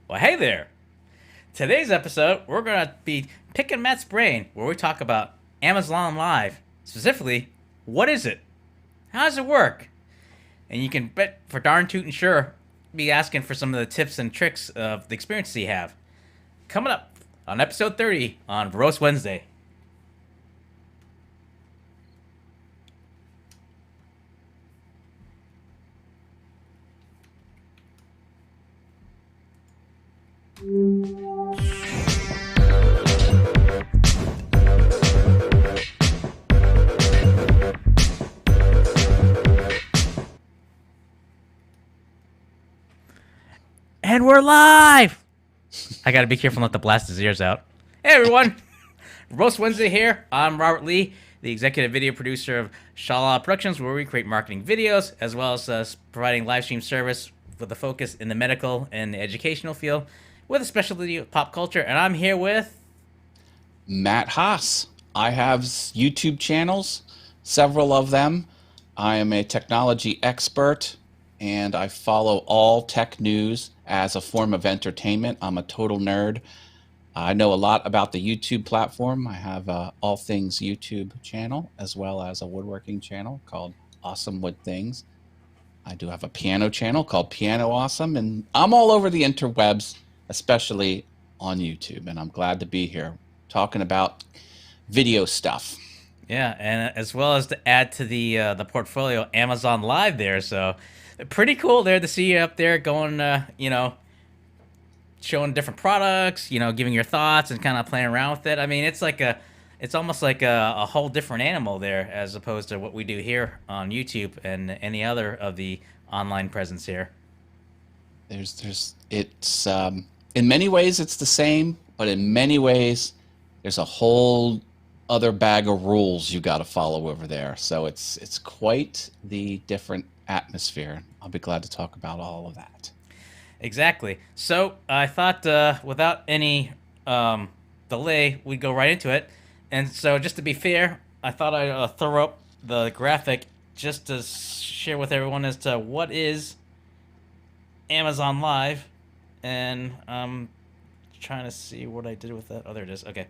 Well, hey there. Today's episode, we're going to be picking Matt's brain where we talk about Amazon Live. Specifically, what is it? How does it work? And you can bet for darn tootin' sure be asking for some of the tips and tricks of the experience you have. Coming up on episode 30 on Verbose Wednesday. And we're live! I gotta be careful not to blast his ears out. Hey everyone! Roast Wednesday here. I'm Robert Lee, the executive video producer of ShaLaLaLa Productions, where we create marketing videos as well as providing live stream service with a focus in the medical and educational field with a specialty of pop culture. And I'm here with Matt Haas. I have YouTube channels, several of them. I am a technology expert and I follow all tech news as a form of entertainment. I'm a total nerd. I know a lot about the YouTube platform. I have a All Things YouTube channel as well as a woodworking channel called Awesome Wood Things. I do have a piano channel called Piano Awesome, and I'm all over the interwebs, especially on YouTube, and I'm glad to be here talking about video stuff. Yeah, and as well as to add to the portfolio, Amazon Live there. So pretty cool there to see you up there going, showing different products, giving your thoughts and kind of playing around with it. I mean, it's almost like a whole different animal there as opposed to what we do here on YouTube and any other of the online presence here. It's in many ways it's the same, but in many ways there's a whole other bag of rules you got to follow over there. So it's quite the different atmosphere. I'll be glad to talk about all of that. Exactly. So I thought without any delay, we'd go right into it. And so just to be fair, I thought I'd throw up the graphic just to share with everyone as to what is Amazon Live. And I'm trying to see what I did with that. Oh, there it is. Okay.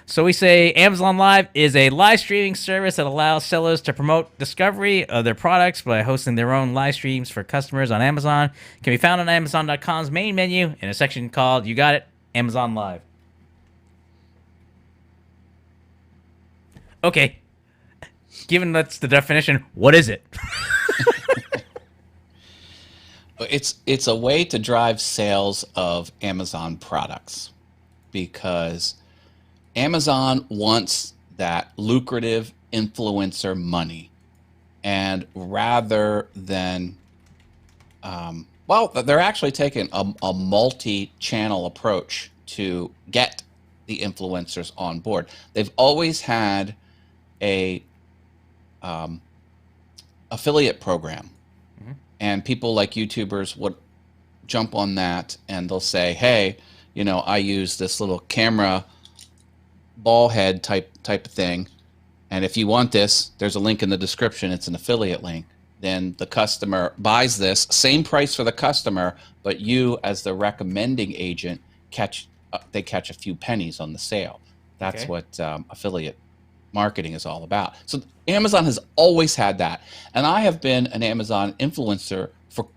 So we say Amazon Live is a live streaming service that allows sellers to promote discovery of their products by hosting their own live streams for customers on Amazon. It can be found on Amazon.com's main menu in a section called, you got it, Amazon Live. Okay. Given that's the definition, what is it? It's a way to drive sales of Amazon products because Amazon wants that lucrative influencer money, and rather than, they're actually taking a multi-channel approach to get the influencers on board. They've always had a affiliate program, and people like YouTubers would jump on that, and they'll say, "Hey, I use this little camera." Ball head type of thing, and if you want this, there's a link in the description. It's an affiliate link. Then the customer buys this, same price for the customer, but you as the recommending agent catch a few pennies on the sale. That's Okay. what affiliate marketing is all about. So Amazon has always had that, and I have been an Amazon influencer for,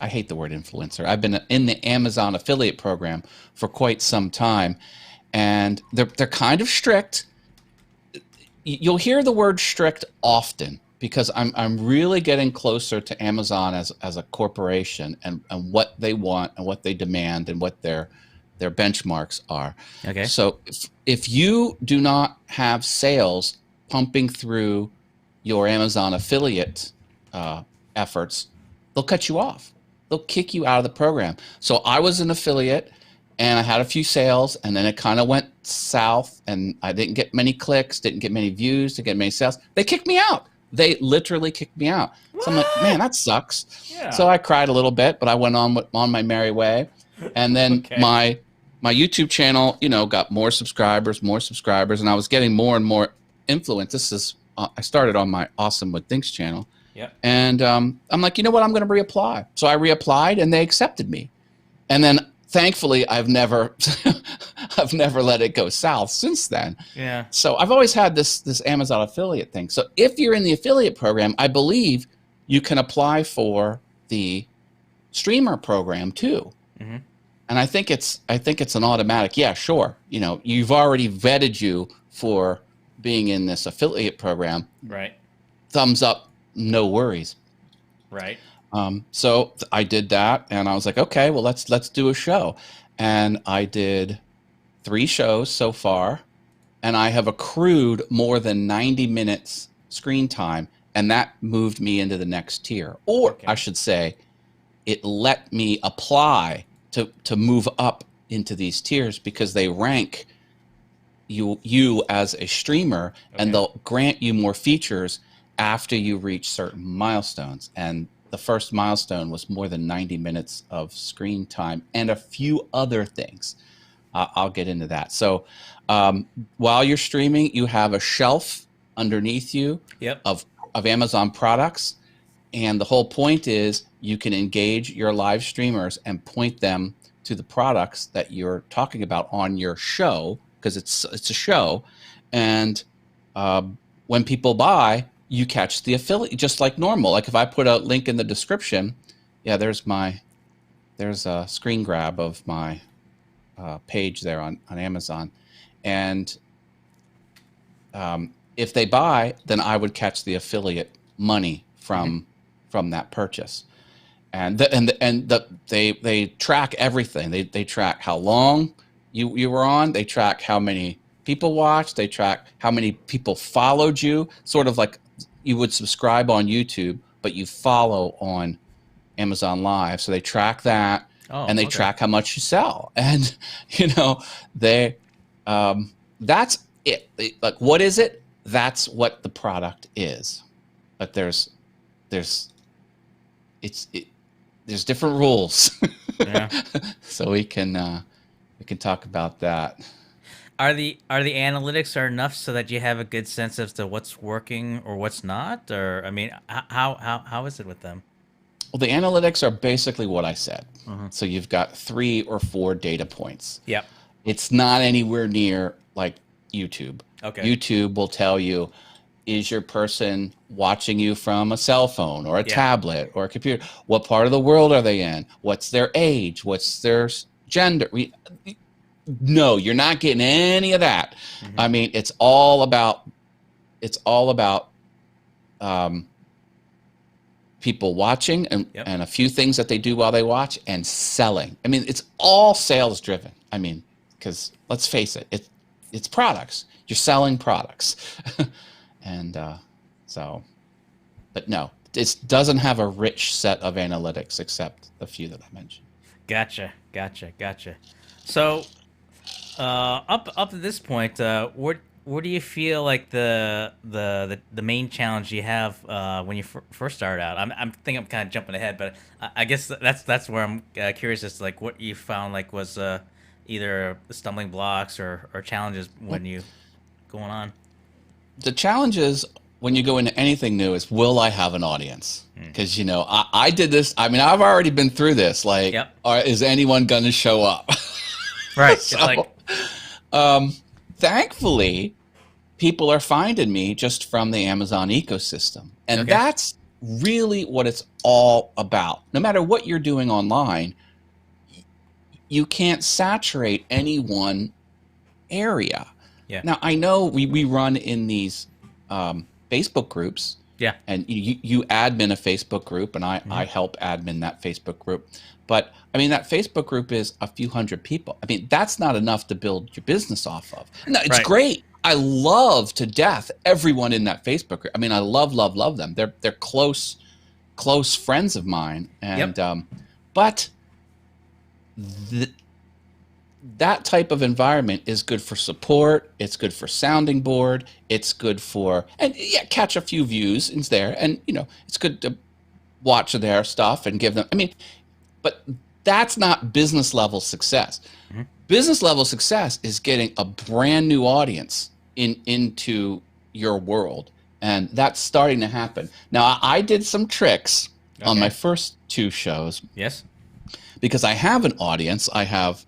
I hate the word influencer. I've been in the Amazon affiliate program for quite some time, and they're kind of strict. You'll hear the word strict often because I'm really getting closer to Amazon as a corporation and what they want and what they demand and what their benchmarks are. Okay. So if you do not have sales pumping through your Amazon affiliate efforts, they'll cut you off. They'll kick you out of the program. So I was an affiliate and I had a few sales, and then it kind of went south and I didn't get many clicks, didn't get many views, didn't get many sales. They kicked me out. They literally kicked me out. So I'm like, man, that sucks. Yeah. So I cried a little bit, but I went on my merry way. And then Okay. my YouTube channel, got more subscribers, and I was getting more and more influence. I started on my Awesome Wood Things channel, Yep. And I'm like, you know what? I'm going to reapply. So I reapplied, and they accepted me. And then, thankfully, I've never, I've never let it go south since then. Yeah. So I've always had this Amazon affiliate thing. So if you're in the affiliate program, I believe you can apply for the streamer program too. Mm-hmm. And I think it's an automatic. Yeah, sure. You know, you've already vetted you for being in this affiliate program. Right. Thumbs up, no worries. Right. So I did that, and I was like, okay, well, let's do a show. And I did 3 shows so far, and I have accrued more than 90 minutes screen time, and that moved me into the next tier. Or Okay. I should say, it let me apply to move up into these tiers because they rank you as a streamer, and they'll grant you more features after you reach certain milestones. And the first milestone was more than 90 minutes of screen time and a few other things. I'll get into that. So while you're streaming, you have a shelf underneath you of Amazon products. And the whole point is you can engage your live streamers and point them to the products that you're talking about on your show, because it's a show. And when people buy, you catch the affiliate just like normal. Like if I put a link in the description, there's a screen grab of my page there on Amazon. And if they buy, then I would catch the affiliate money from that purchase. And they track everything. They track how long you were on. They track how many people watched. They track how many people followed you, sort of like you would subscribe on YouTube, but you follow on Amazon Live. So they track that, and they track how much you sell. And, that's it. Like, what is it? That's what the product is. But there's different rules. Yeah. So we can talk about that. Are the analytics are enough so that you have a good sense as to what's working or what's not? Or I mean, how is it with them? Well, the analytics are basically what I said. So you've got 3 or 4 data points. Yep. It's not anywhere near like YouTube. Okay. YouTube will tell you, is your person watching you from a cell phone or a tablet or a computer? What part of the world are they in? What's their age? What's their gender? No, you're not getting any of that. I mean, it's all about people watching and a few things that they do while they watch and selling. I mean, it's all sales driven. I mean, because let's face it, it's products. You're selling products. And but no, it doesn't have a rich set of analytics except the few that I mentioned. Gotcha. So, up to this point, where do you feel like the main challenge you have when you first started out? I'm kind of jumping ahead, but I guess that's where I'm curious as to like what you found like was either stumbling blocks or challenges when you going on. The challenges when you go into anything new is, will I have an audience? Because I did this. I mean, I've already been through this. Like, is anyone going to show up? Right. So, thankfully, people are finding me just from the Amazon ecosystem. And that's really what it's all about. No matter what you're doing online, you can't saturate any one area. Yeah. Now, I know we run in these Facebook groups. Yeah. And you admin a Facebook group, and I help admin that Facebook group. But, I mean, that Facebook group is a few hundred people. I mean, that's not enough to build your business off of. No, it's great. I love to death everyone in that Facebook group. I mean, I love them. They're close friends of mine. And but that type of environment is good for support. It's good for sounding board. It's good for, and catch a few views in there. And, it's good to watch their stuff and give them, I mean, but that's not business level success. Business level success is getting a brand new audience into your world And that's starting to happen. Now, I did some tricks on my Okay. first 2 shows Yes. because I have an audience. I have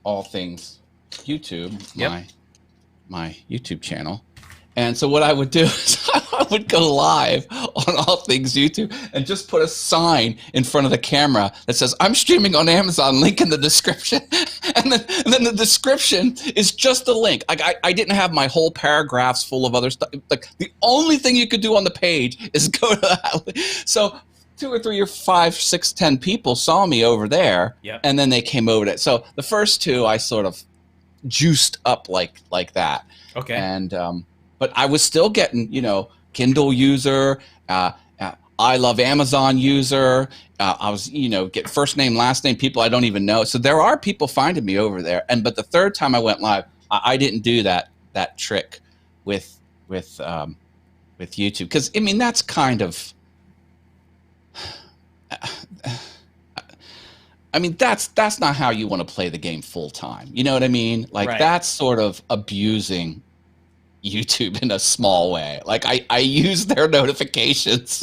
All Things YouTube, Yep. my YouTube channel. And so what I would do is I would go live on All Things YouTube and just put a sign in front of the camera that says, I'm streaming on Amazon, link in the description. And then the description is just a link. I didn't have my whole paragraphs full of other stuff. Like the only thing you could do on the page is go to that. So 2 or 3 or 5, 6, 10 people saw me over there, Yep. and then they came over to it. So the first 2 I sort of juiced up like that. Okay. And but I was still getting, Kindle user, I love Amazon user. I was, get first name, last name, people I don't even know. So there are people finding me over there. But the third time I went live, I didn't do that trick with YouTube, because I mean that's kind of, I mean that's not how you want to play the game full time. You know what I mean? Like Right. that's sort of abusing YouTube in a small way. Like I use their notifications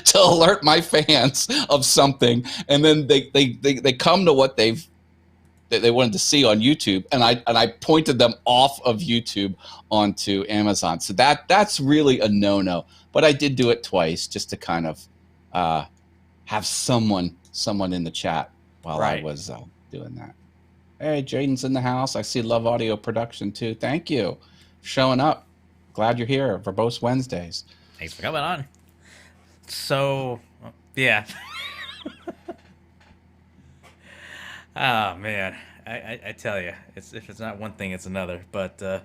to alert my fans of something, and then they come to what they wanted to see on YouTube, and I pointed them off of YouTube onto Amazon. So that's really a no-no. But I did do it twice just to kind of have someone in the chat while Right. I was doing that. Hey, Jaden's in the house. I see Love Audio Production too. Thank you for showing up. Glad you're here. Verbose Wednesdays. Thanks for coming on. So, yeah. Oh man, I tell you, if it's not one thing, it's another. But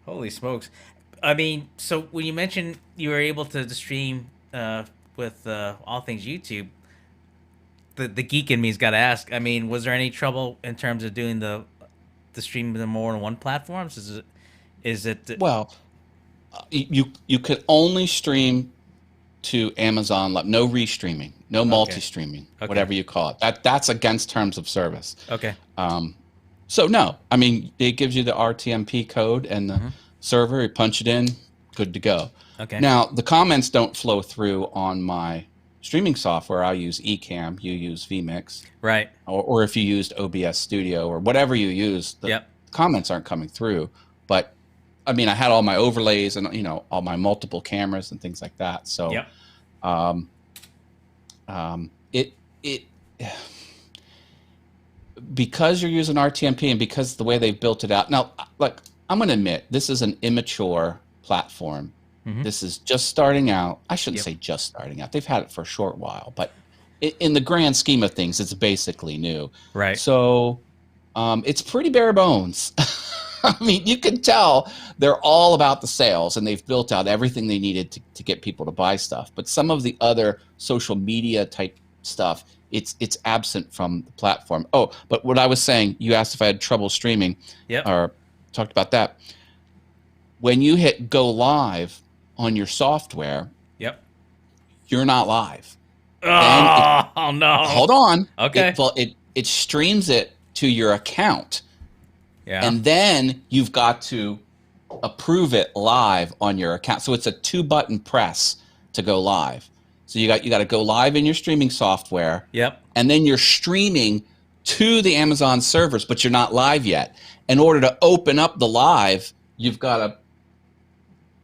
holy smokes! I mean, so when you mentioned you were able to stream with All Things YouTube, the geek in me's got to ask. I mean, was there any trouble in terms of doing the stream them more on one platforms? Is it Well, you could only stream to Amazon, no restreaming, no multi-streaming, whatever you call it. That's against terms of service. Okay. So no, I mean it gives you the RTMP code and the server. You punch it in, good to go. Okay. Now the comments don't flow through on my streaming software. I use Ecamm. You use vMix. Right. Or if you used OBS Studio or whatever you use, the comments aren't coming through. But I mean, I had all my overlays and all my multiple cameras and things like that. So, it because you're using RTMP and because the way they've built it out. Now, look, I'm going to admit this is an immature platform. This is just starting out. I shouldn't say just starting out. They've had it for a short while, but in the grand scheme of things, it's basically new. Right. So, it's pretty bare bones. I mean, you can tell they're all about the sales, and they've built out everything they needed to get people to buy stuff. But some of the other social media type stuff, it's absent from the platform. Oh, but what I was saying, you asked if I had trouble streaming, or talked about that. When you hit go live on your software, you're not live. Oh no! Hold on. Okay. It streams it to your account. Yeah. And then you've got to approve it live on your account. So it's a 2-button press to go live. So you got to go live in your streaming software. Yep. And then you're streaming to the Amazon servers, but you're not live yet. In order to open up the live, you've got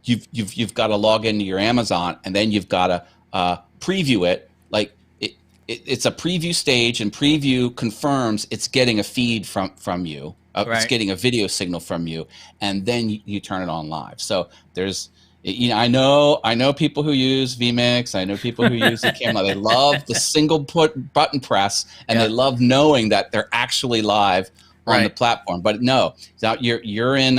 to log into your Amazon, and then you've got to preview it. Like it's a preview stage, and preview confirms it's getting a feed from you. It's getting a video signal from you, and then you turn it on live. So there's, I know people who use vMix. I know people who use the camera. They love the single button press, and they love knowing that they're actually live on the platform. But no, you're in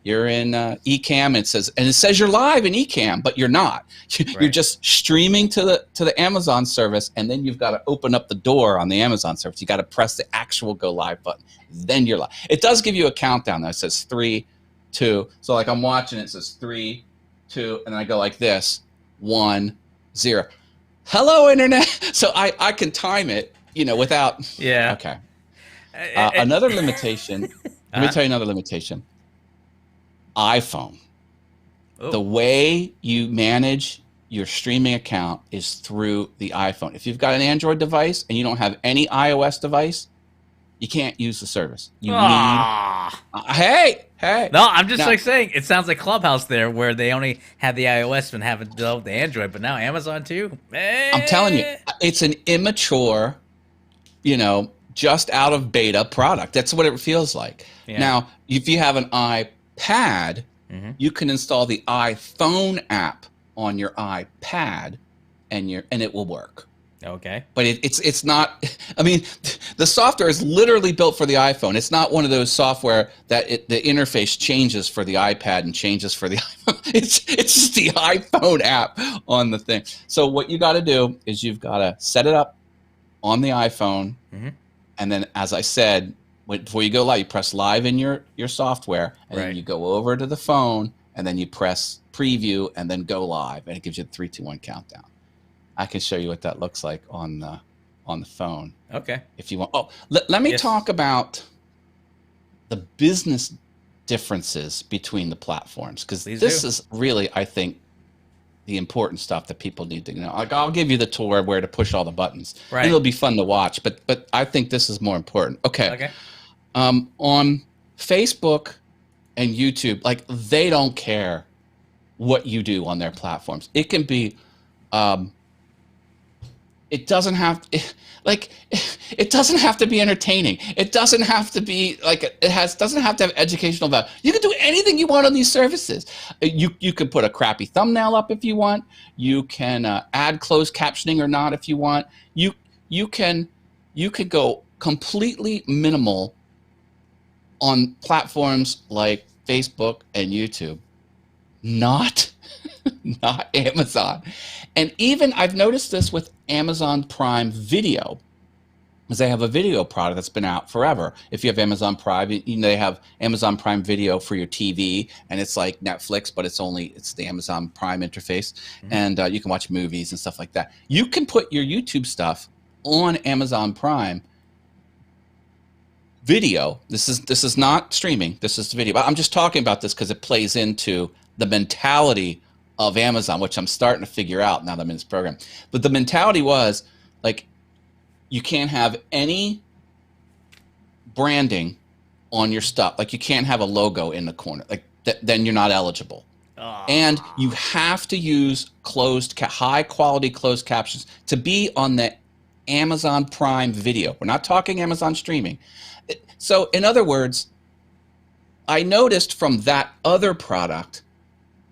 Ecamm, and it says you're live in Ecamm, but you're not. You're just streaming to the Amazon service, and then you've got to open up the door on the Amazon service. You got to press the actual go live button. Then you're live. It does give you a countdown though. It says 3, 2. So like I'm watching, it says 3, 2, and I go like this, 1, 0. Hello, internet. So I can time it, without. Yeah. Okay. Another limitation. Let me tell you another limitation. iPhone. The Oh. way you manage your streaming account is through the iPhone. If you've got an Android device and you don't have any iOS device, you can't use the service. You need, Ah. hey. No, I'm just Now, like saying it sounds like Clubhouse there, where they only had the iOS and haven't developed the Android, but now Amazon too. I'm telling you, Eh. it's an immature, just out of beta product. That's what it feels like. Yeah. Now, if you have an iPad, Mm-hmm. you can install the iPhone app on your iPad, and it will work. Okay. But it's not. I mean, the software is literally built for the iPhone. It's not one of those software that the interface changes for the iPad and changes for the iPhone. It's just the iPhone app on the thing. So what you got to do is you've got to set it up on the iPhone, Mm-hmm. and then, as I said, before you go live, you press live in your software, and Right. then you go over to the phone, and then you press preview, and then go live, and it gives you the 3, 2, 1 countdown. I can show you what that looks like on the phone Okay. if you want. Oh, let me Yes. talk about the business differences between the platforms, because Please this do. is really, I think, the important stuff that people need to know. Like, I'll give you the tour where to push all the buttons. Right. And it'll be fun to watch, but I think this is more important. Okay. Okay. On Facebook and YouTube, like, they don't care what you do on their platforms. It can be, it doesn't have, like, it doesn't have to be entertaining. It doesn't have to be like, doesn't have to have educational value. You can do anything you want on these services. You can put a crappy thumbnail up if you want. You can add closed captioning or not if you want. You can go completely minimal on platforms like Facebook and YouTube. Not Amazon. And even I've noticed this with Amazon Prime Video, because they have a video product that's been out forever. If you have Amazon Prime, they have Amazon Prime Video for your TV, and it's like Netflix, but it's the Amazon Prime interface, and you can watch movies and stuff like that. You can put your YouTube stuff on Amazon Prime Video. This is not streaming. This is video. But I'm just talking about this because it plays into the mentality of Amazon, which I'm starting to figure out now that I'm in this program. But the mentality was, like, you can't have any branding on your stuff. Like, you can't have a logo in the corner. Like, then you're not eligible. And you have to use high quality closed captions to be on the Amazon Prime Video. We're not talking Amazon streaming. So, in other words, I noticed from that other product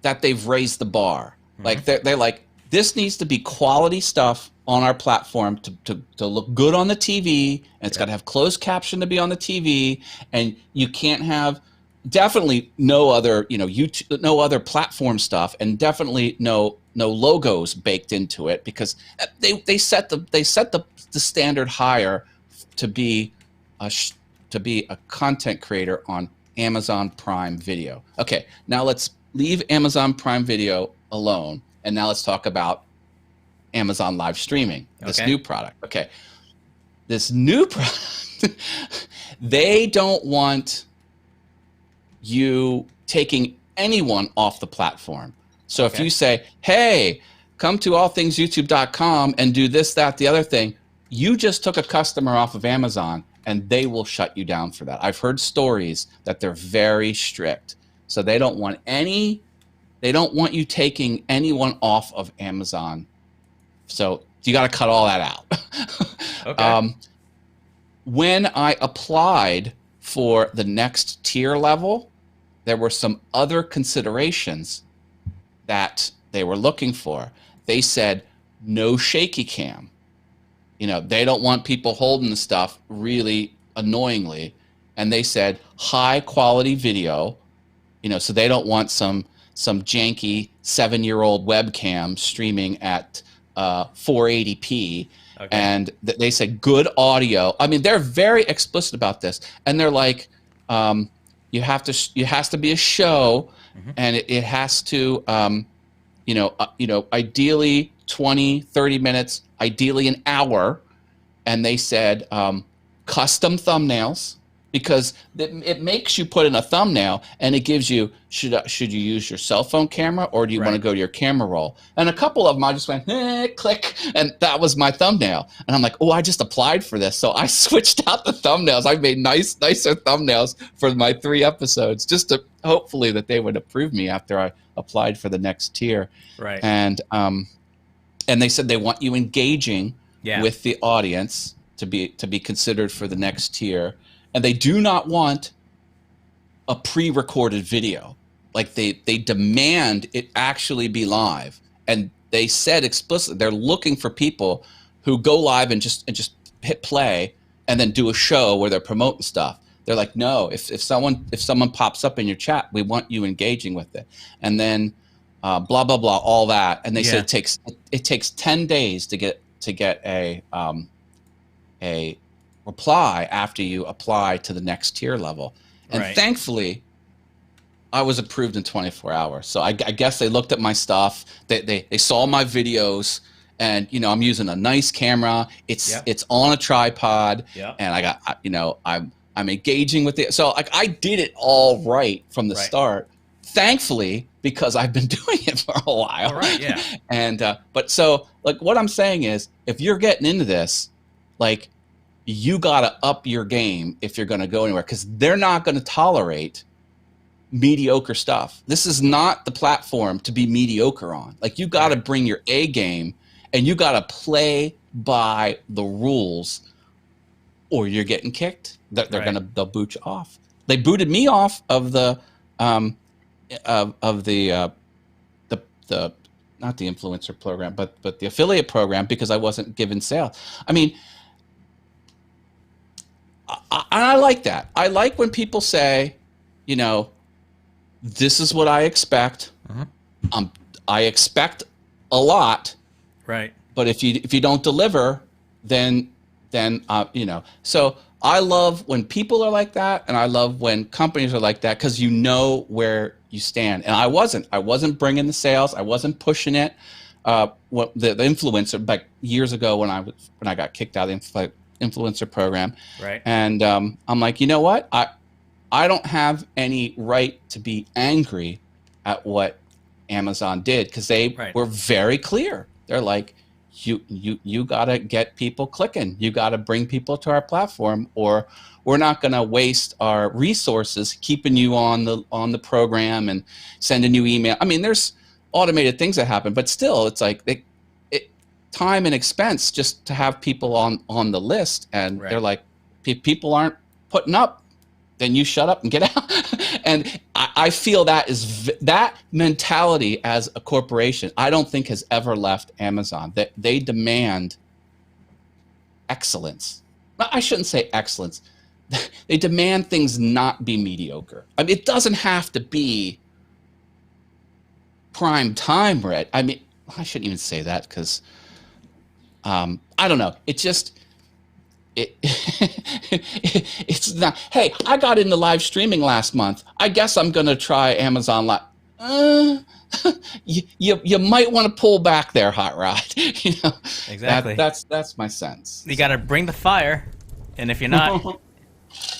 that they've raised the bar. Like, they're like, this needs to be quality stuff on our platform to look good on the TV, and it's got to have closed caption to be on the TV, and you can't have definitely no other, YouTube, no other platform stuff, and definitely no logos baked into it, because they set the standard higher to be a content creator on Amazon Prime Video. Okay, now let's leave Amazon Prime Video alone, and now let's talk about Amazon live streaming, this new product. Okay, this new product, they don't want you taking anyone off the platform. So if you say, hey, come to allthingsyoutube.com and do this, that, the other thing, you just took a customer off of Amazon, and they will shut you down for that. I've heard stories that they're very strict. So they don't want you taking anyone off of Amazon. So you got to cut all that out. When I applied for the next tier level, there were some other considerations that they were looking for. They said no shaky cam. They don't want people holding the stuff really annoyingly. And they said high quality video, so they don't want some janky 7-year-old webcam streaming at 480p. And they said good audio. I mean, they're very explicit about this. And they're like, it has to be a show, and it has to, ideally 20, 30 minutes, ideally an hour. And they said custom thumbnails. because it makes you put in a thumbnail, and it gives you, should you use your cell phone camera, or do you want to go to your camera roll? And a couple of them I just went click, and that was my thumbnail. And I'm like, oh, I just applied for this, so I switched out the thumbnails. I made nicer thumbnails for my 3 episodes, just to hopefully that they would approve me after I applied for the next tier. Right. And they said they want you engaging with the audience to be considered for the next tier. And they do not want a pre-recorded video. Like they demand it actually be live. And they said explicitly they're looking for people who go live and just hit play and then do a show where they're promoting stuff. They're like, no, if someone pops up in your chat, we want you engaging with it. And then blah blah blah, all that. And they said it takes 10 days to get a reply after you apply to the next tier level. And thankfully, I was approved in 24 hours. So I guess they looked at my stuff. They saw my videos, and I'm using a nice camera. It's on a tripod, and I got I'm engaging with it. So like I did it all right from the start. Thankfully, because I've been doing it for a while. And but so like what I'm saying is, if you're getting into this, like, you gotta up your game if you're gonna go anywhere, because they're not gonna tolerate mediocre stuff. This is not the platform to be mediocre on. Like, you gotta bring your A game, and you gotta play by the rules, or you're getting kicked. They'll boot you off. They booted me off of the not the influencer program, but the affiliate program, because I wasn't given sales. I mean, I like that. I like when people say, this is what I expect. I expect a lot. Right. But if you don't deliver, then So I love when people are like that, and I love when companies are like that, because you know where you stand. And I wasn't bringing the sales. I wasn't pushing it. The influencer, like years ago when I got kicked out of the influencer program. Right. And I'm like, you know what? I don't have any right to be angry at what Amazon did, because they were very clear. They're like, you got to get people clicking. You got to bring people to our platform, or we're not going to waste our resources keeping you on the program and sending you email. I mean, there's automated things that happen, but still, it's like time and expense just to have people on the list, and they're like, people aren't putting up, then you shut up and get out. And I feel that mentality as a corporation, I don't think has ever left Amazon. That they demand excellence. I shouldn't say excellence. They demand things not be mediocre. I mean, it doesn't have to be prime time, Red. I mean, I shouldn't even say that, because I don't know. It just it's not. Hey, I got into live streaming last month. I guess I'm gonna try Amazon Live. You might want to pull back there, Hot Rod. Exactly. That's my sense. You got to bring the fire, and if you're not,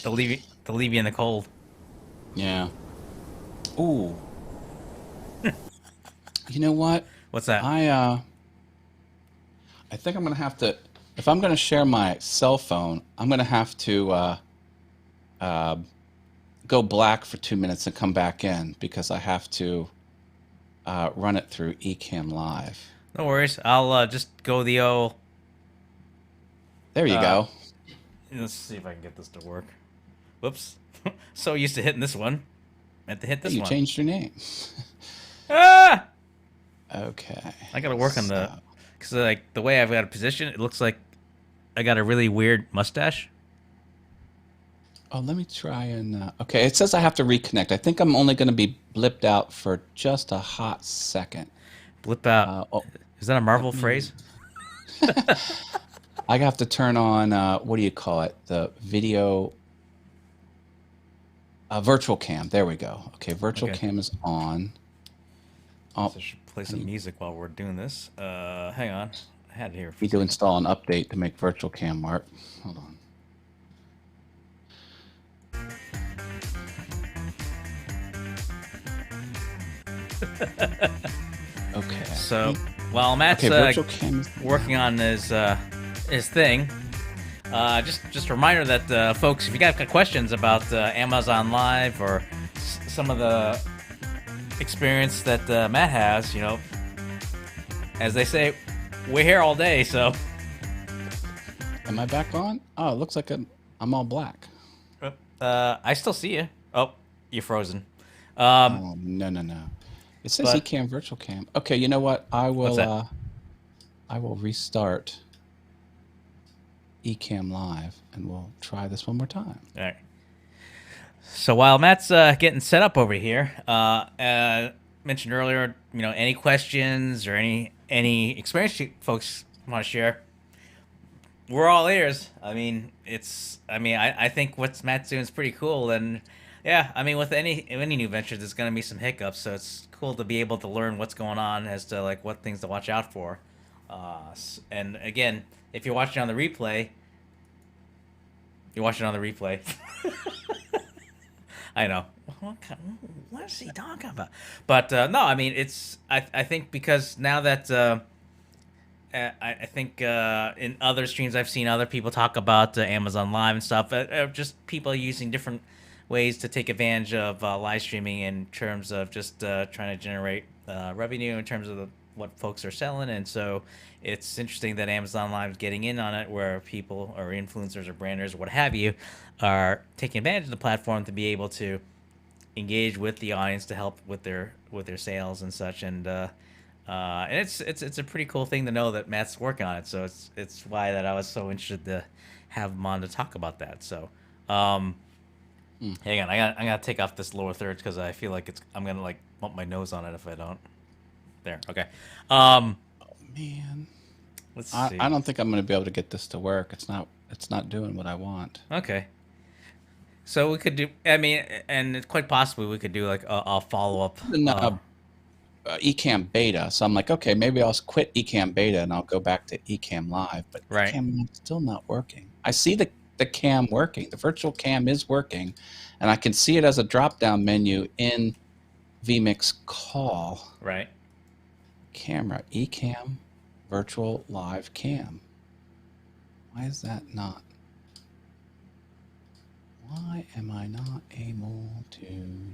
they'll leave you in the cold. Yeah. Ooh. You know what? What's that? I think I'm gonna have to. If I'm gonna share my cell phone, I'm gonna have to go black for 2 minutes and come back in, because I have to run it through Ecamm Live. No worries. I'll just go the old. There you go. Let's see if I can get this to work. Whoops. So used to hitting this one. Meant to hit this one. You changed your name. Ah! Okay. I gotta work on the, because like the way I've got a position, it looks like I got a really weird mustache. Oh, let me try and. Okay, it says I have to reconnect. I think I'm only going to be blipped out for just a hot second. Blip out. Is that a Marvel phrase? I have to turn on. What do you call it? The video. Virtual cam. There we go. Okay, virtual cam is on. Oh, so I should play some music while we're doing this. Hang on. I had it here. Need to install an update to make virtual cam work. Hold on. Okay. So while Matt's Okay, virtual cam is working on his thing, just a reminder that folks, if you got questions about Amazon Live or some of the experience that Matt has, as they say, we're here all day. So, Am I back on? Oh, it looks like I'm all black. I still see you. Oh, you're frozen. Oh, no. It says But eCam virtual cam. Okay, you know what? I what's that? will restart eCam live and we'll try this one more time. All right. So while Matt's getting set up over here, mentioned earlier, any questions or any experience you folks want to share, we're all ears. I mean, I think what Matt's doing is pretty cool, and yeah, I mean, with any new ventures, there's going to be some hiccups, so it's cool to be able to learn what's going on as to like what things to watch out for. And again, if you're watching on the replay, you're watching on the replay. I know. What is he talking about? But no, I mean, I think because now that I think in other streams I've seen other people talk about Amazon Live and stuff, just people using different ways to take advantage of live streaming in terms of just trying to generate revenue in terms of what folks are selling. And so it's interesting that Amazon Live is getting in on it, where people or influencers or branders or what have you are taking advantage of the platform to be able to engage with the audience to help with their sales and such. And it's a pretty cool thing to know that Matt's working on it. So it's why that I was so interested to have him on to talk about that. So hang on, I'm gonna take off this lower third because I feel like I'm gonna like bump my nose on it if I don't. There, okay. Man, Let's see. I don't think I'm going to be able to get this to work. It's not doing what I want. Okay. So we could do. I mean, and it's quite possibly we could do like a follow up. ECam beta. So I'm like, okay, maybe I'll quit ECam beta and I'll go back to ECam live. But Right. ECam live is still not working. I see the cam working. The virtual cam is working, and I can see it as a drop down menu in vMix call. Right. Camera, eCam, virtual live cam. Why is that not? Why am I not able to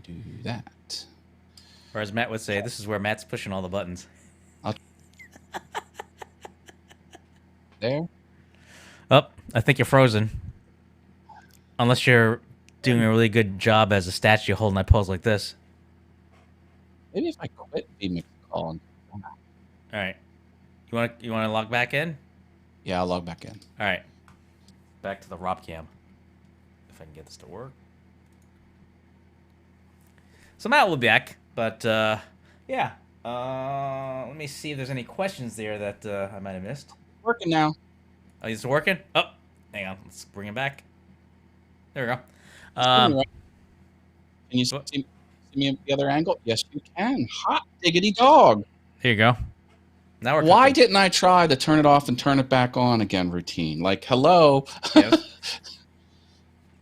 do that? Or as Matt would say, this is where Matt's pushing all the buttons. There? Oh, I think you're frozen. Unless you're doing a really good job as a statue holding that pose like this. Maybe if I quit vMix call. All right. You want to log back in? Yeah, I'll log back in. All right. Back to the Rob cam. If I can get this to work. So Matt will be back, but yeah. Let me see if there's any questions there that I might have missed. Working now. Oh, it's working? Oh, hang on. Let's bring it back. There we go. Can you see me at the other angle? Yes, you can. Hot diggity dog. Here you go. Now we're Why cooking. didn't I try the turn it off and turn it back on again routine? Like, hello. Yep.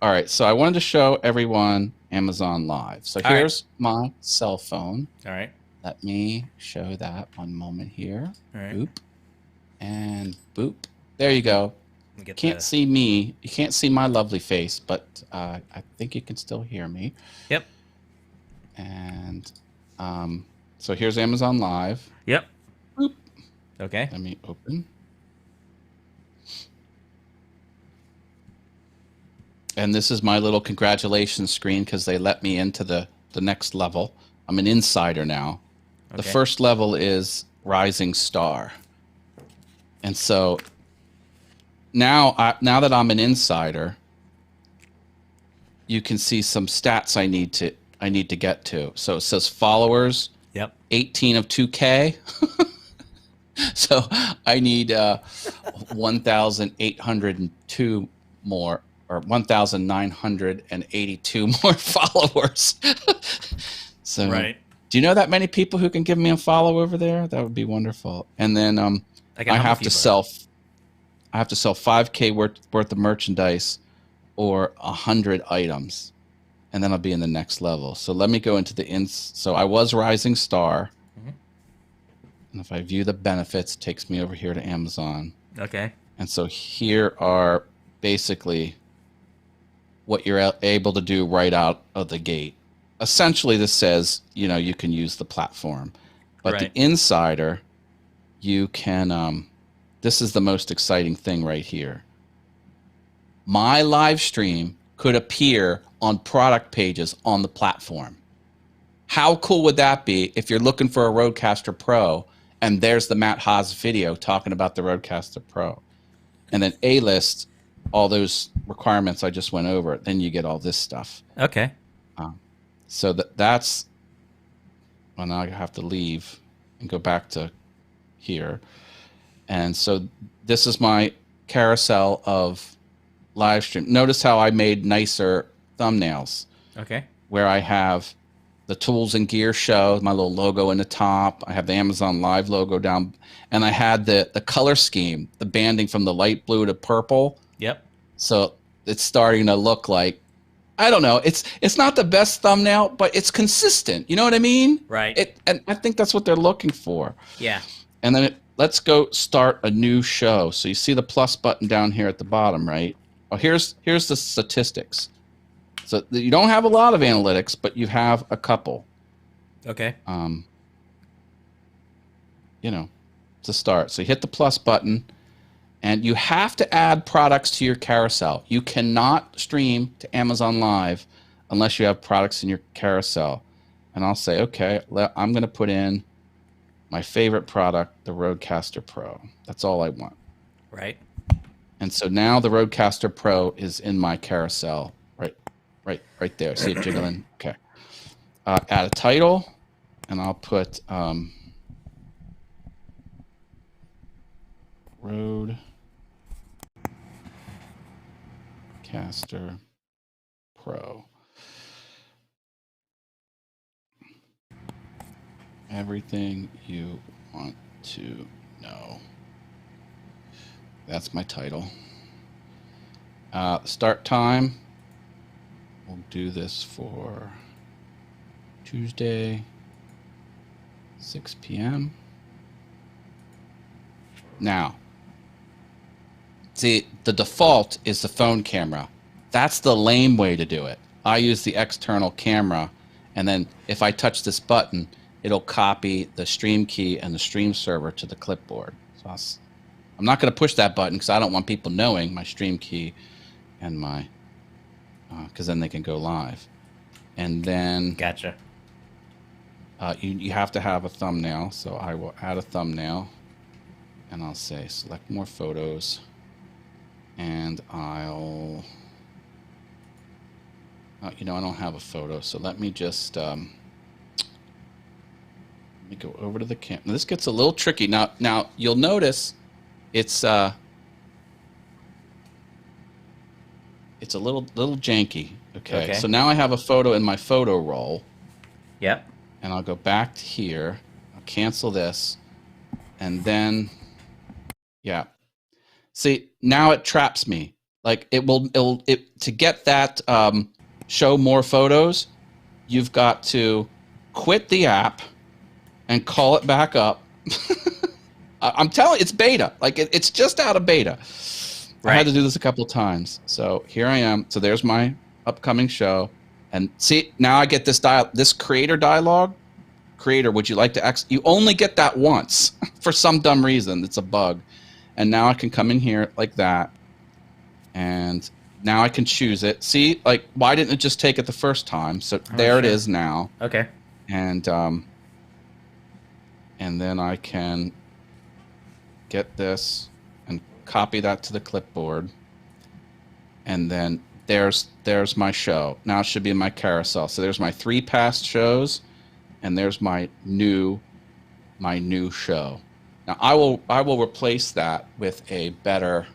All right, so I wanted to show everyone Amazon Live. So here's my cell phone. All right. Let me show that one moment here. All right. Boop. And boop. There you go. Can't see me. You can't see my lovely face, but I think you can still hear me. Yep. And so here's Amazon Live. Yep. Boop. Okay. Let me open. And this is my little congratulations screen because they let me into the next level. I'm an insider now. Okay. The first level is Rising Star. And so now that I'm an insider, you can see some stats I need to get to. So it says followers. Yep. 18 of 2K. So I need 1,802 more, or 1,982 more followers. So right. Do you know that many people who can give me a follow over there? That would be wonderful. And then I have to sell 5K worth of merchandise or 100 items. and then I'll be in the next level. So let me go into the so I was Rising Star. Mhm. And if I view the benefits, it takes me over here to Amazon. Okay. And so here are basically what you're able to do right out of the gate. Essentially, this says, you can use the platform. But the Right. insider, you can, this is the most exciting thing right here. My live stream could appear on product pages on the platform. How cool would that be if you're looking for a Rodecaster Pro and there's the Matt Haas video talking about the Rodecaster Pro? And then A-list, all those requirements I just went over, then you get all this stuff. Okay. So that's, well, now I have to leave and go back to here. And so this is my carousel of live stream. Notice how I made nicer thumbnails. Okay. Where I have the tools and gear show, my little logo in the top. I have the Amazon Live logo down, and I had the color scheme, the banding from the light blue to purple. Yep. So it's starting to look like, I don't know, it's not the best thumbnail, but it's consistent. You know what I mean? Right. And I think that's what they're looking for. Yeah. And then let's go start a new show. So you see the plus button down here at the bottom, right? Oh, here's the statistics. So you don't have a lot of analytics, but you have a couple. Okay. To start. So you hit the plus button, and you have to add products to your carousel. You cannot stream to Amazon Live unless you have products in your carousel. And I'll say, okay, I'm going to put in my favorite product, the Rodecaster Pro. That's all I want. Right. And so now the Rodecaster Pro is in my carousel. Right there. See it jiggling? Okay. Add a title, and I'll put Rodecaster Pro. Everything you want to know. That's my title. Start time. We'll do this for Tuesday, 6 p.m. Now, see, the default is the phone camera. That's the lame way to do it. I use the external camera, and then if I touch this button, it'll copy the stream key and the stream server to the clipboard. So I'm not going to push that button because I don't want people knowing my stream key and my, because then they can go live. And then Gotcha. You have to have a thumbnail, so I will add a thumbnail, and I'll say select more photos, and I'll, I don't have a photo, so let me just let me go over to the camera. This gets a little tricky. Now you'll notice it's a little janky. Okay, so now I have a photo in my photo roll. Yep. And I'll go back to here. I'll cancel this, and then, yeah. See, now it traps me. Like it'll to get that show more photos. You've got to quit the app and call it back up. I'm telling you, it's beta. Like it's just out of beta. Right. I had to do this a couple of times. So here I am. So there's my upcoming show. And see, now I get this creator dialogue. Creator, would you like to you only get that once for some dumb reason. It's a bug. And now I can come in here like that. And now I can choose it. See, like, why didn't it just take it the first time? So there it is now. Okay. And then I can get this and copy that to the clipboard. And then there's my show. Now it should be in my carousel. So there's my 3 past shows, and there's my new show. Now I will replace that with a better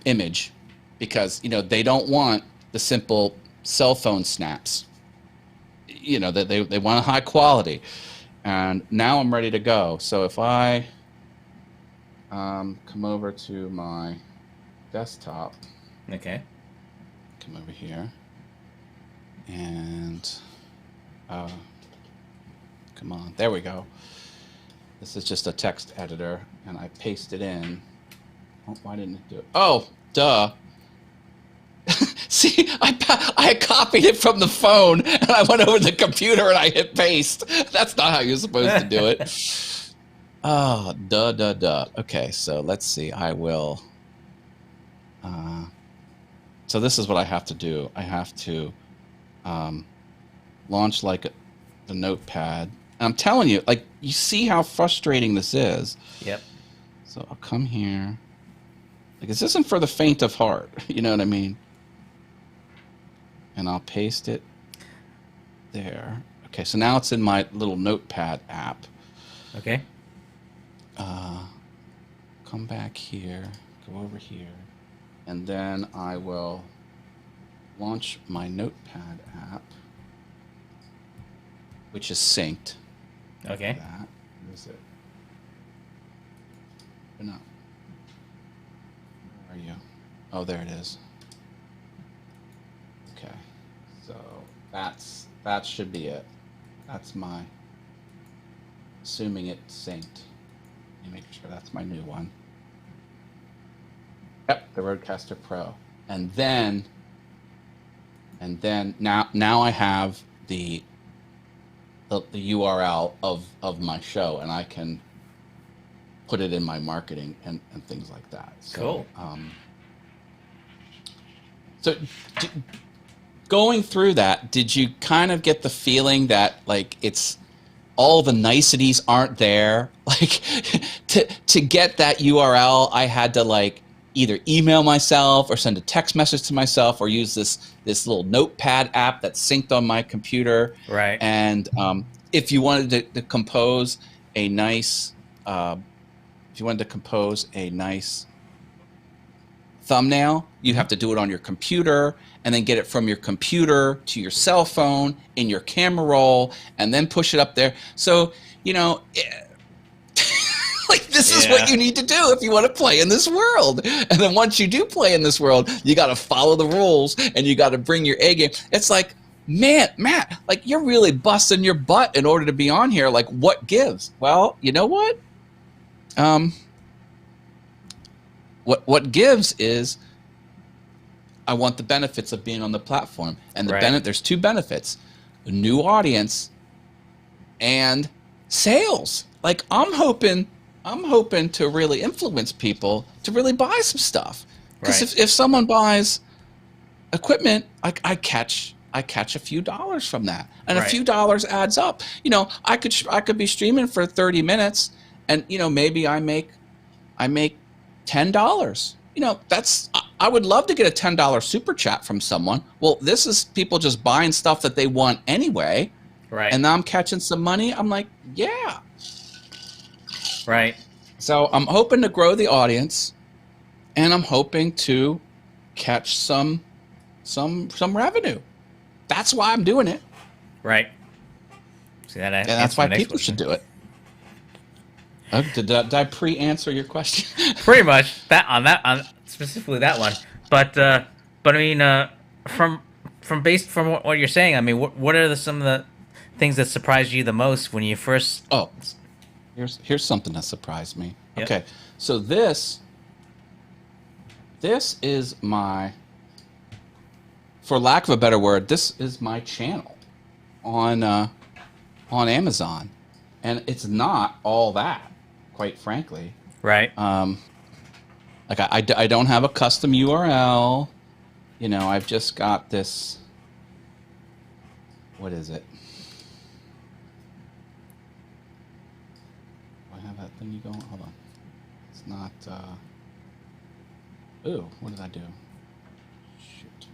image, because they don't want the simple cell phone snaps. That they want a high quality. And now I'm ready to go. So if I come over to my desktop. Okay. Come over here. And come on, there we go. This is just a text editor, and I paste it in. Oh, why didn't it do it? Oh, duh. See, I copied it from the phone, and I went over to the computer, and I hit paste. That's not how you're supposed to do it. Oh, duh. Okay, so let's see. I will. So this is what I have to do. I have to launch like the notepad. And I'm telling you, like, you see how frustrating this is. Yep. So I'll come here. Like, this isn't for the faint of heart. You know what I mean? And I'll paste it there. Okay, so now it's in my little notepad app. Okay. Come back here, go over here, and then I will launch my notepad app, which is synced. Okay. That. Where is it? No. Where are you? Oh, there it is. Okay. So that should be it. That's my, assuming it's synced. Let me make sure that's my new one. Yep, the Rodecaster Pro. And then now I have the URL of my show, and I can put it in my marketing and things like that. So, cool. So going through that, did you kind of get the feeling that, like, it's all the niceties aren't there? Like, to get that URL, I had to, like, either email myself or send a text message to myself or use this little notepad app that's synced on my computer. Right. And if you wanted to compose a nice, thumbnail, you have to do it on your computer and then get it from your computer to your cell phone in your camera roll and then push it up there. So, you know, like, this is what you need to do if you want to play in this world. And then once you do play in this world, you got to follow the rules and you got to bring your A game. It's like, man, Matt, like, you're really busting your butt in order to be on here. Like, what gives? Well, you know what? What gives is I want the benefits of being on the platform. And there's two benefits: a new audience and sales. Like, I'm hoping to really influence people to really buy some stuff. Because if someone buys equipment, I catch a few dollars from that, and a few dollars adds up. You know, I could be streaming for 30 minutes, and, you know, maybe I make $10. You know, I would love to get a $10 super chat from someone. Well, this is people just buying stuff that they want anyway. Right. And now I'm catching some money. I'm like, yeah. Right. So I'm hoping to grow the audience, and I'm hoping to catch some revenue. That's why I'm doing it. Right. See, that and that's why people should do it. Did I pre-answer your question? Pretty much on specifically that one. But I mean, from what you're saying, I mean, what are some of the things that surprised you the most when you first? Oh, here's something that surprised me. Yep. Okay, so this is my, for lack of a better word, this is my channel on Amazon, and it's not all that, quite frankly. Right. Like, I don't have a custom URL. You know, I've just got this. What is it? Do I have that thingy going? Hold on. It's not. Ooh, what did I do? Shoot.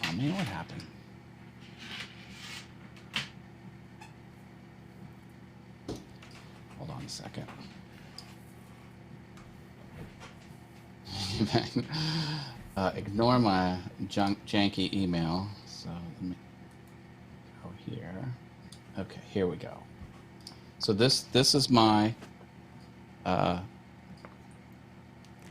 Oh man, what happened? Hold on a second. Ignore my janky email. So let me go here. Okay, here we go. So this is my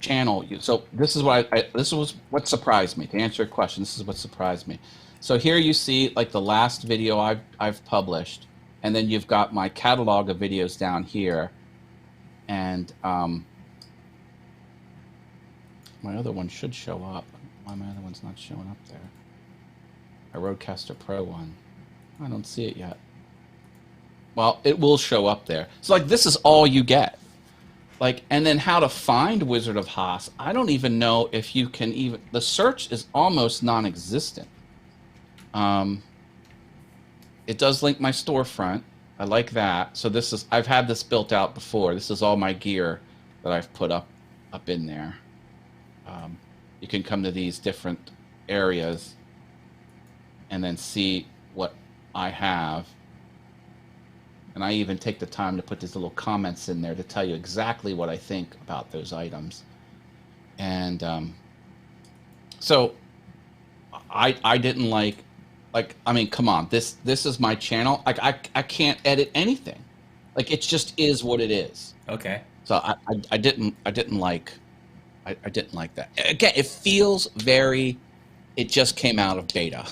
channel. So this is what this was what surprised me. To answer your question, this is what surprised me. So here you see like the last video I've published, and then you've got my catalog of videos down here, and my other one should show up. Why my other one's not showing up there? My Rodecaster Pro one. I don't see it yet. Well, it will show up there. So like this is all you get. Like, and then how to find Wizard of Haas, I don't even know if you can even, the search is almost non-existent. It does link my storefront. I like that. So this is, I've had this built out before. This is all my gear that I've put up in there. You can come to these different areas and then see what I have. And I even take the time to put these little comments in there to tell you exactly what I think about those items. And so I didn't like, I mean, come on, this is my channel. Like I can't edit anything. Like it just is what it is. Okay. So I didn't like that. Again, it feels very, it just came out of beta.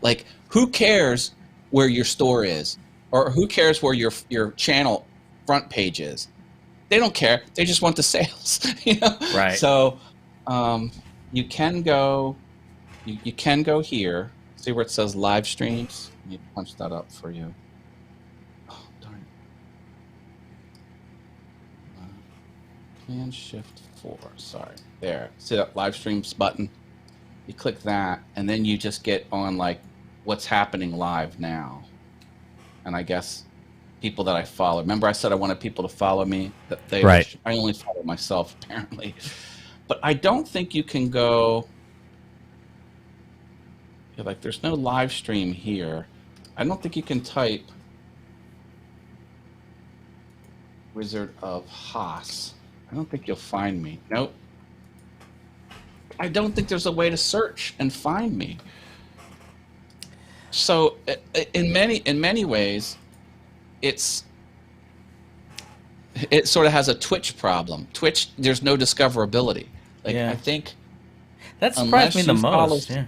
Like who cares where your store is? Or who cares where your channel front page is? They don't care. They just want the sales. You know? Right. So you can go you can go here. See where it says live streams? Let me punch that up for you. Oh, darn it. Command Shift 4. Sorry. There. See that live streams button? You click that, and then you just get on like what's happening live now. And I guess people that I follow. Remember I said I wanted people to follow me? That they right. I only follow myself, apparently. But I don't think you can go... Like, there's no live stream here. I don't think you can type Wizard of Haas. I don't think you'll find me. Nope. I don't think there's a way to search and find me. So in many ways, it sort of has a Twitch problem. Twitch, there's no discoverability. Like yeah. I think that surprised me the most. Yeah.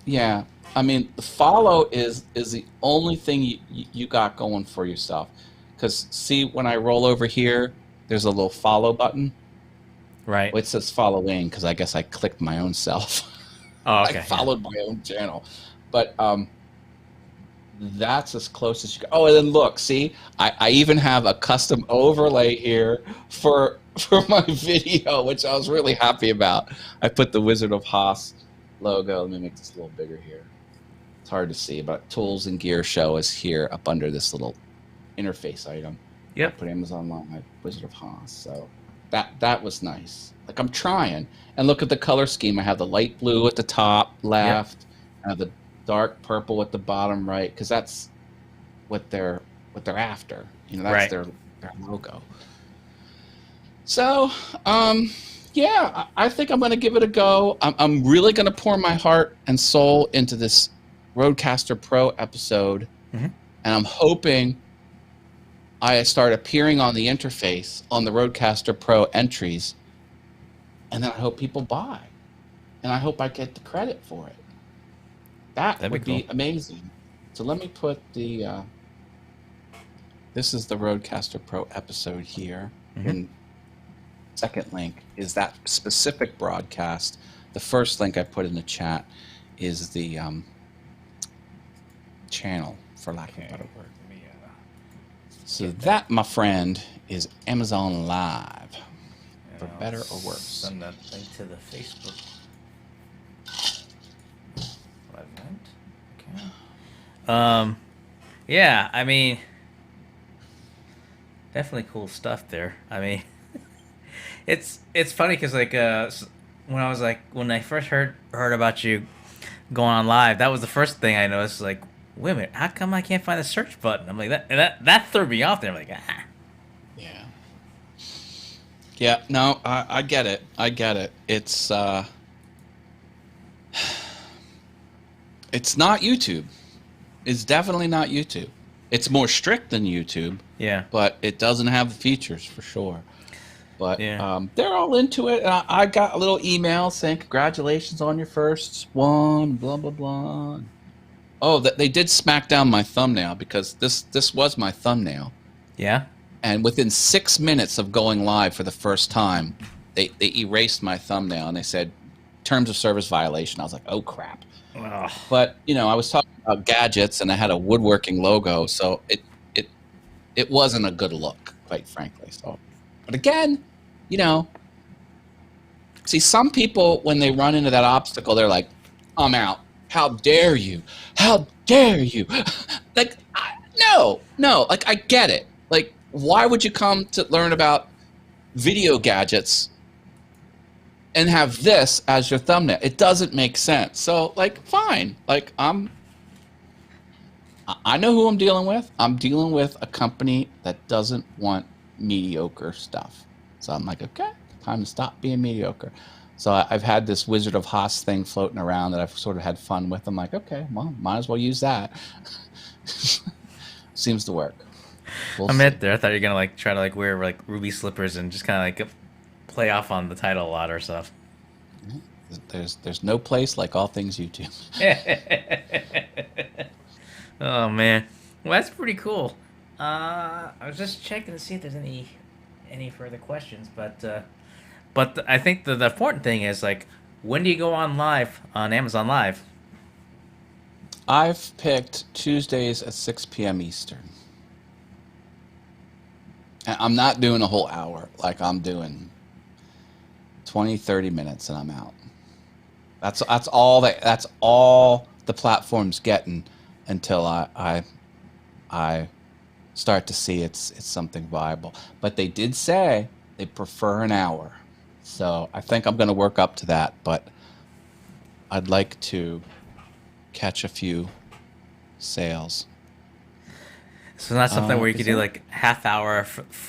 Yeah, I mean, the follow is the only thing you got going for yourself. Because see, when I roll over here, there's a little follow button. Right. Well, it says following because I guess I clicked my own self. Oh, okay. I followed my own channel. But that's as close as you go. Oh, and then look, see, I even have a custom overlay here for my video, which I was really happy about. I put the Wizard of Haas logo. Let me make this a little bigger here. It's hard to see, but Tools and Gear Show is here up under this little interface item. Yep. I put Amazon Live, Wizard of Haas. So that was nice. Like I'm trying. And look at the color scheme. I have the light blue at the top left. Yep. I have the dark purple at the bottom right, because that's what they're after. You know, that's right. their logo. So, yeah, I think I'm going to give it a go. I'm really going to pour my heart and soul into this Rodecaster Pro episode, and I'm hoping I start appearing on the interface on the Rodecaster Pro entries, and then I hope people buy, and I hope I get the credit for it. That'd would be amazing. So let me put the, this is the Rodecaster Pro episode here. And second link is that specific broadcast. The first link I put in the chat is the channel, for lack of a better word. So that, my friend, is Amazon Live, for better or worse. Send that link to the Facebook. Okay. Yeah, I mean, definitely cool stuff there. I mean, it's funny because like when I first heard about you going on live, that was the first thing I noticed. Like, wait a minute, how come I can't find the search button? I'm like that threw me off there. I'm like, ah. Yeah. Yeah. No, I get it. I get it. It's not YouTube. It's definitely not YouTube. It's more strict than YouTube. Yeah. But it doesn't have the features for sure. But Yeah. they're all into it. And I got a little email saying, congratulations on your first one, blah, blah, blah. Oh, they did smack down my thumbnail because this was my thumbnail. Yeah. And within 6 minutes of going live for the first time, they erased my thumbnail and they said, terms of service violation. I was like, oh, crap. Ugh. But, I was talking about gadgets and I had a woodworking logo. So it wasn't a good look, quite frankly. So, but again, see, some people, when they run into that obstacle, they're like, I'm out. How dare you? How dare you? Like, no. Like, I get it. Like, why would you come to learn about video gadgets and have this as your thumbnail? It doesn't make sense. So, like, fine. Like, I know who I'm dealing with. I'm dealing with a company that doesn't want mediocre stuff. So I'm like, okay, time to stop being mediocre. So I've had this Wizard of Haas thing floating around that I've sort of had fun with. I'm like, okay, well, might as well use that. Seems to work. We'll I'm see. at there. I thought you were gonna like try to like wear like ruby slippers and just kind of like play off on the title a lot or stuff. There's no place like all things YouTube. Oh man, well that's pretty cool. I was just checking to see if there's any further questions, but I think the important thing is like when do you go on live on Amazon Live? I've picked Tuesdays at 6 p.m. Eastern. And I'm not doing a whole hour. Like, I'm doing 20, 30 minutes and I'm out. That's all the platform's getting until I start to see it's something viable. But they did say they prefer an hour. So I think I'm going to work up to that, but I'd like to catch a few sales. So not something where you is could do that- like half hour,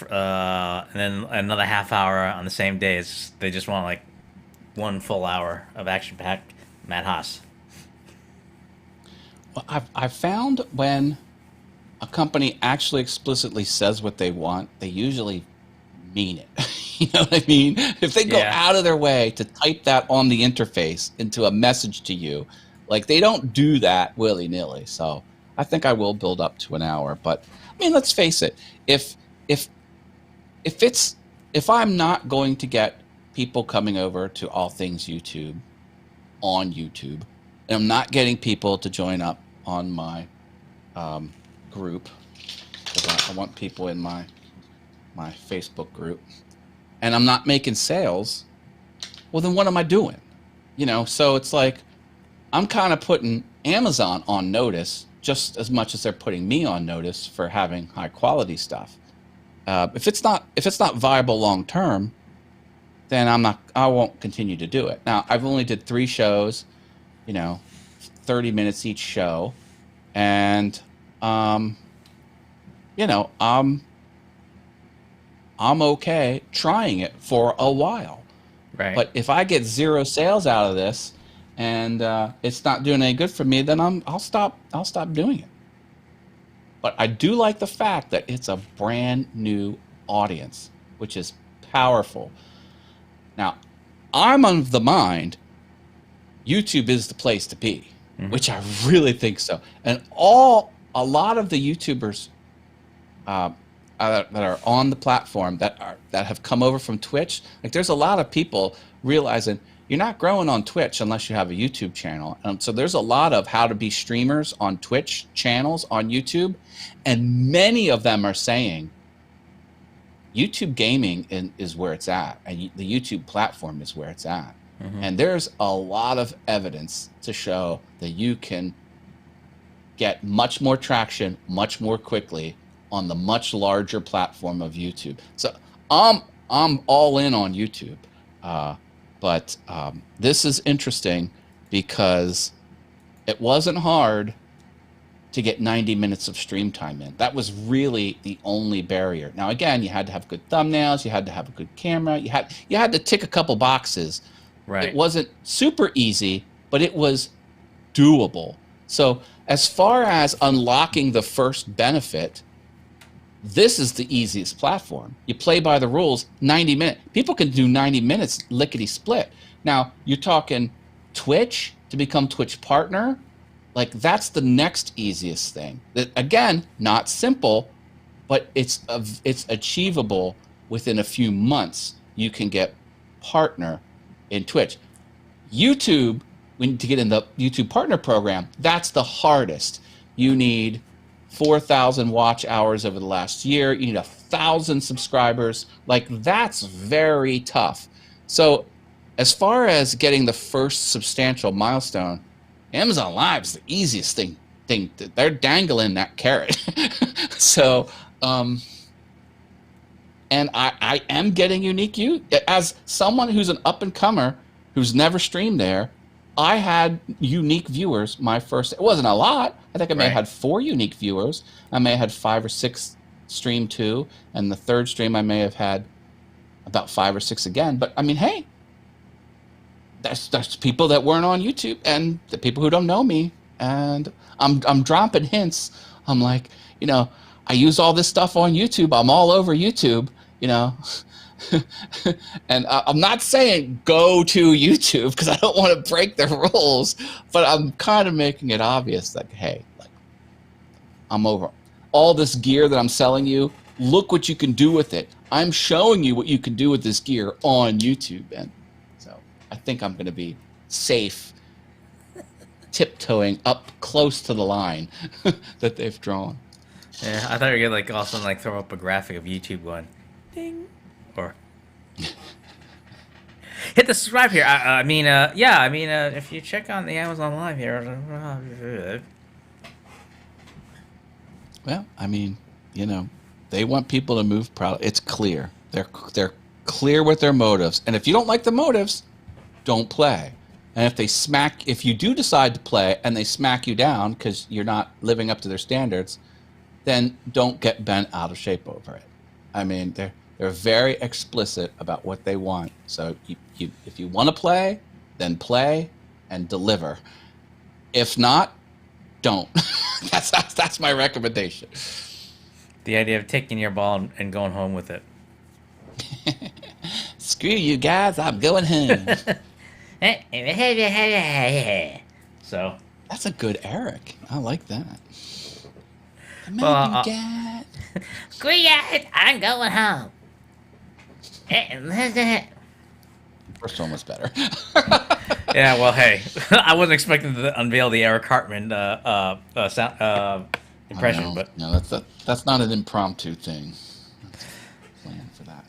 and then another half hour on the same day. They just want like one full hour of action packed Matt Haas. Well, I've found when a company actually explicitly says what they want, they usually mean it. You know what I mean? If they go Yeah. out of their way to type that on the interface into a message to you, like they don't do that willy-nilly. So I think I will build up to an hour. But I mean, let's face it. If I'm not going to get people coming over to All Things YouTube on YouTube, and I'm not getting people to join up on my group, because I want people in my Facebook group, and I'm not making sales, well, then what am I doing? So it's like I'm kind of putting Amazon on notice just as much as they're putting me on notice for having high quality stuff. If it's not viable long term, then I won't continue to do it. Now, I've only did 3 shows, 30 minutes each show, and I'm okay trying it for a while. Right. But if I get 0 sales out of this and it's not doing any good for me, then I'll stop doing it. But I do like the fact that it's a brand new audience, which is powerful. Now, I'm of the mind YouTube is the place to be, which I really think so. And a lot of the YouTubers that are on the platform that have come over from Twitch, like there's a lot of people realizing you're not growing on Twitch unless you have a YouTube channel. So there's a lot of how to be streamers on Twitch channels on YouTube, and many of them are saying YouTube gaming is where it's at, and the YouTube platform is where it's at. And there's a lot of evidence to show that you can get much more traction much more quickly on the much larger platform of YouTube. So I'm all in on YouTube. But this is interesting because it wasn't hard to get 90 minutes of stream time in. That was really the only barrier. Now, again, you had to have good thumbnails, you had to have a good camera, you had to tick a couple boxes. Right. It wasn't super easy, but it was doable. So as far as unlocking the first benefit, This is the easiest platform. You play by the rules, 90 minutes. People can do 90 minutes lickety split. Now, you're talking Twitch to become Twitch partner. Like, that's the next easiest thing. That, again, not simple, but it's achievable within a few months. You can get partner in Twitch. YouTube, when to get in the YouTube partner program, that's the hardest. You need 4,000 watch hours over the last year. You need 1,000 subscribers. Like, that's very tough. So as far as getting the first substantial milestone, Amazon Live's the easiest thing. They're dangling that carrot. So, and I am getting unique views. As someone who's an up-and-comer who's never streamed there, I had unique viewers my first. It wasn't a lot. I think I may have had 4 unique viewers. I may have had 5 or 6 stream 2, and the third stream I may have had about 5 or 6 again. But I mean, hey, that's people that weren't on YouTube and the people who don't know me. And I'm dropping hints. I'm like, I use all this stuff on YouTube. I'm all over YouTube, and I'm not saying go to YouTube because I don't want to break the rules, but I'm kind of making it obvious that, hey, like, I'm over all this gear that I'm selling you. Look what you can do with it. I'm showing you what you can do with this gear on YouTube. And so I think I'm going to be safe tiptoeing up close to the line that they've drawn. Yeah, I thought you were gonna like also like throw up a graphic of YouTube going, ding, or hit the subscribe here. I mean, if you check on the Amazon Live here, well, I mean, they want people to move proud. It's clear. They're clear with their motives, and if you don't like the motives, don't play. And if you do decide to play and they smack you down because you're not living up to their standards, then don't get bent out of shape over it. I mean, they're very explicit about what they want. So if you want to play, then play and deliver. If not, don't. That's my recommendation. The idea of taking your ball and going home with it. Screw you guys, I'm going home. So that's a good Eric. I like that. Well, Screw it, I'm going home. First one was better. yeah, well, hey, I wasn't expecting to unveil the Eric Cartman sound impression, but no, that's not an impromptu thing. That's a plan for that.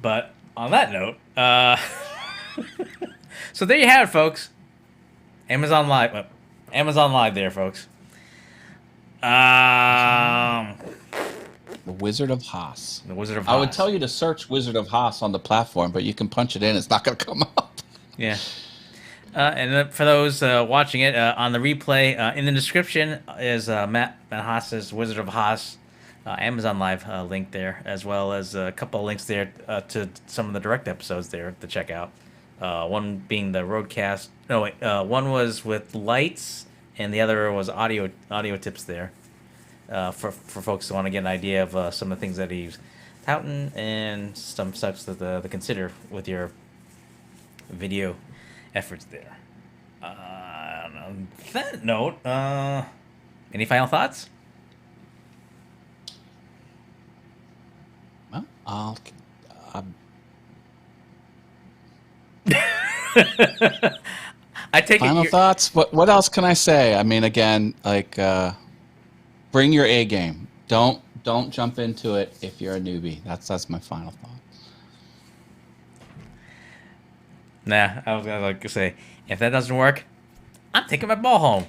But on that note, so there you have it, folks. Amazon Live there, folks. The Wizard of Haas. The Wizard of Haas. I would tell you to search Wizard of Haas on the platform, but you can punch it in. It's not going to come up. Yeah. And for those watching it on the replay, in the description is Matt Haas's Wizard of Haas Amazon Live link there, as well as a couple of links there to some of the direct episodes there to check out. One being the Roadcast. No, wait. One was with lights, and the other was audio tips there. For folks who want to get an idea of some of the things that he's touting and some steps to consider with your video efforts there. On that note, any final thoughts? Well, I take final thoughts. What else can I say? I mean, again, like, bring your A game. Don't jump into it if you're a newbie. That's my final thought. Nah, I was gonna say, if that doesn't work, I'm taking my ball home.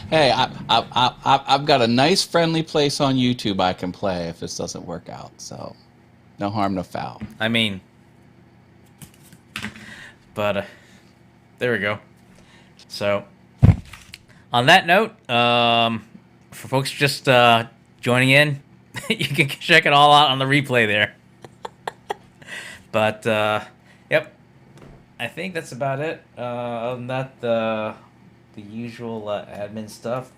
Hey, I've got a nice friendly place on YouTube I can play if this doesn't work out. So, no harm, no foul. I mean, but there we go. So, on that note, for folks just joining in, you can check it all out on the replay there. But yep, I think that's about it. Other than that, the usual admin stuff.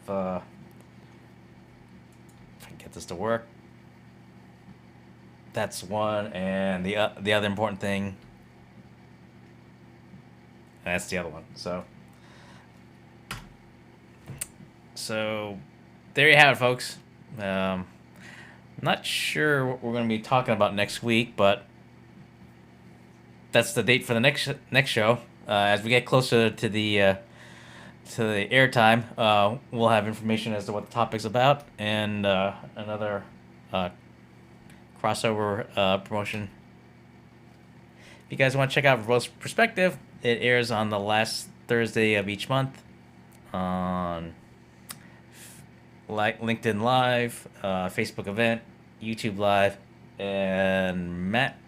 get this to work. That's one, and the other important thing. That's the other one. So there you have it, folks. Not sure what we're going to be talking about next week, but that's the date for the next show. As we get closer to the airtime, we'll have information as to what the topic's about and another crossover promotion. If you guys want to check out Verbose Perspective, it airs on the last Thursday of each month on LinkedIn Live, Facebook event, YouTube Live, and Matt,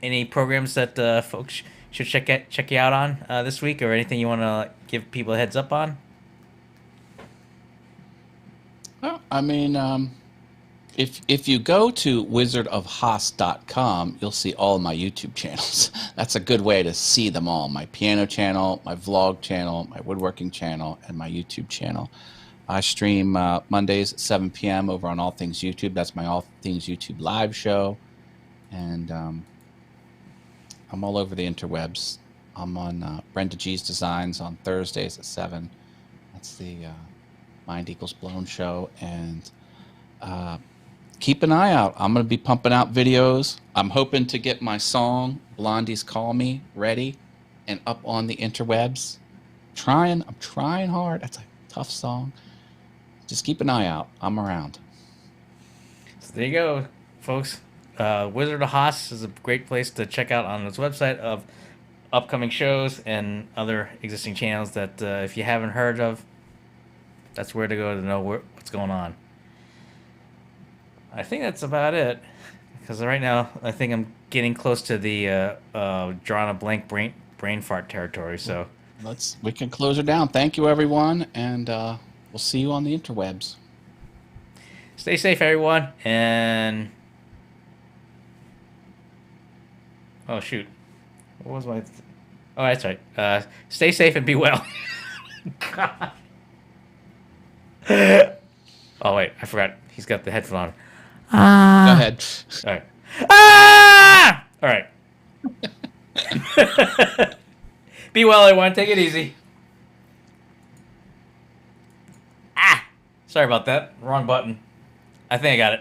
any programs that folks should check you out on this week, or anything you want to give people a heads up on? Well, I mean, if you go to wizardofhaas.com, you'll see all of my YouTube channels. That's a good way to see them all. My piano channel, my vlog channel, my woodworking channel, and my YouTube channel. I stream Mondays at 7 p.m. over on All Things YouTube. That's my All Things YouTube live show. And I'm all over the interwebs. I'm on Brenda G's Designs on Thursdays at 7. That's the Mind Equals Blown show. And keep an eye out. I'm going to be pumping out videos. I'm hoping to get my song, Blondies Call Me, ready and up on the interwebs. I'm trying hard. That's a tough song. Just keep an eye out. I'm around. So there you go, folks. Wizard of Haas is a great place to check out on his website of upcoming shows and other existing channels that if you haven't heard of, that's where to go to know what's going on. I think that's about it, because right now I think I'm getting close to the drawing a blank brain fart territory. So we can close her down. Thank you, everyone, and we'll see you on the interwebs. Stay safe, everyone, and oh shoot, what was my? Oh, that's right. Stay safe and be well. God. Oh wait, I forgot. He's got the headphone on. Go ahead. All right. Ah! All right. Be well, everyone. Take it easy. Ah! Sorry about that. Wrong button. I think I got it.